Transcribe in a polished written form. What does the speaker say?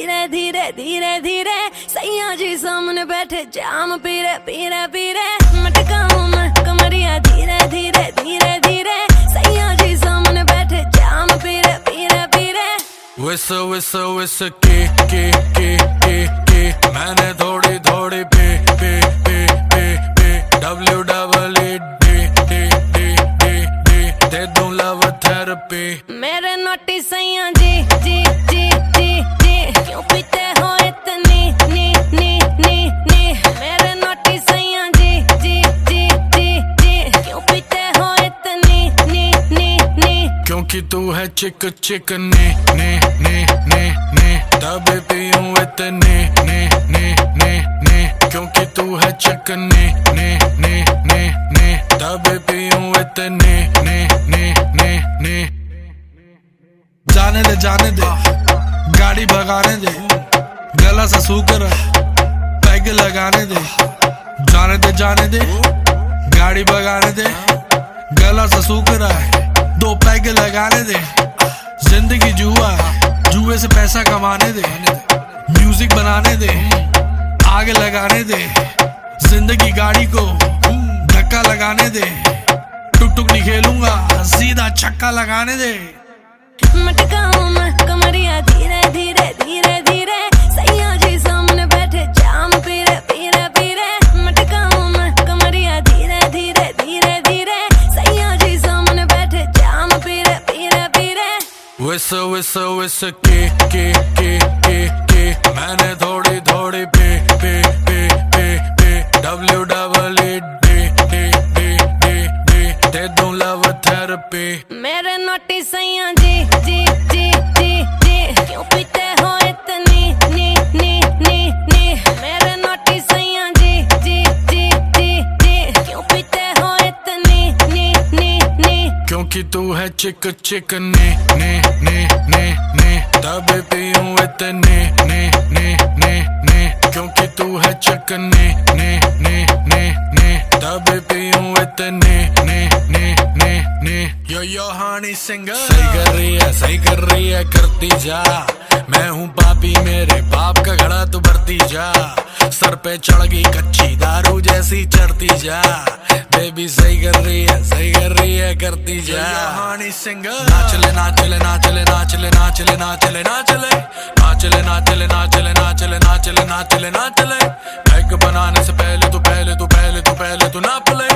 धीरे धीरे धीरे धीरे सैया जी सामने बैठे जाम पीरे पीरे पीरे मटकाऊं मैं कमरिया धीरे धीरे धीरे धीरे सैया जी सामने बैठे जाम पीरे पीरे पीरे विस के मैंने थोड़ी थोड़ी पे दे दूं लव थेरेपी। मेरे नोटी सैया जी जी जी जी जी क्यों पीते हो इतनी नी नी नी नी मेरे नोटी सैया जी जी जी जी जी क्यों पीते हो इतनी नी नी नी क्योंकि तू है चिक ने तब पीऊं इतने ने क्योंकि तू है चिक ने तब पीऊं इतने ने जाने दे गाड़ी भगाने दे गला सा सूकर पैग लगाने दे जाने दे गाड़ी भगाने दे गला सा सूकर दो पैग लगाने दे जिंदगी जुआ जुए से पैसा कमाने दे म्यूजिक बनाने दे आगे लगाने दे जिंदगी गाड़ी को धक्का लगाने दे टुक टुक नहीं खेलूंगा सीधा छक्का लगाने दे मटकाऊं मैं कमरिया धीरे धीरे धीरे धीरे सैया जी सामने बैठे जाम पीरे पीरे पीरे मटकाऊं मैं कमरिया धीरे धीरे धीरे धीरे सैया जी सामने बैठे जाम पीरे पीरे पीरे विस के मैंने थोड़ी थोड़ी पे दे दूं लव थेरेपी। मेरे नोटी सैया जी जी जी जी जी क्यों पीते हो इतनी नी नी नी नी मेरे नोटी सैया जी जी जी जी जी क्यों पीते हो इतनी नी नी नी क्योंकि तू है चिक ने तब पीऊं इतने ने क्योंकि तू है चिक ने तब पीऊं इतने ने यो हानी सिंगर सही कर रही है करती जा मैं हूँ पापी मेरे बाप का घड़ा तू भरती जा सर पे चढ़ गई कच्ची दारू जैसी चढ़ती जा बेबी सही कर रही है करती जा हानी सिंगर नाचले बैग बनाने से पहले तू ना पले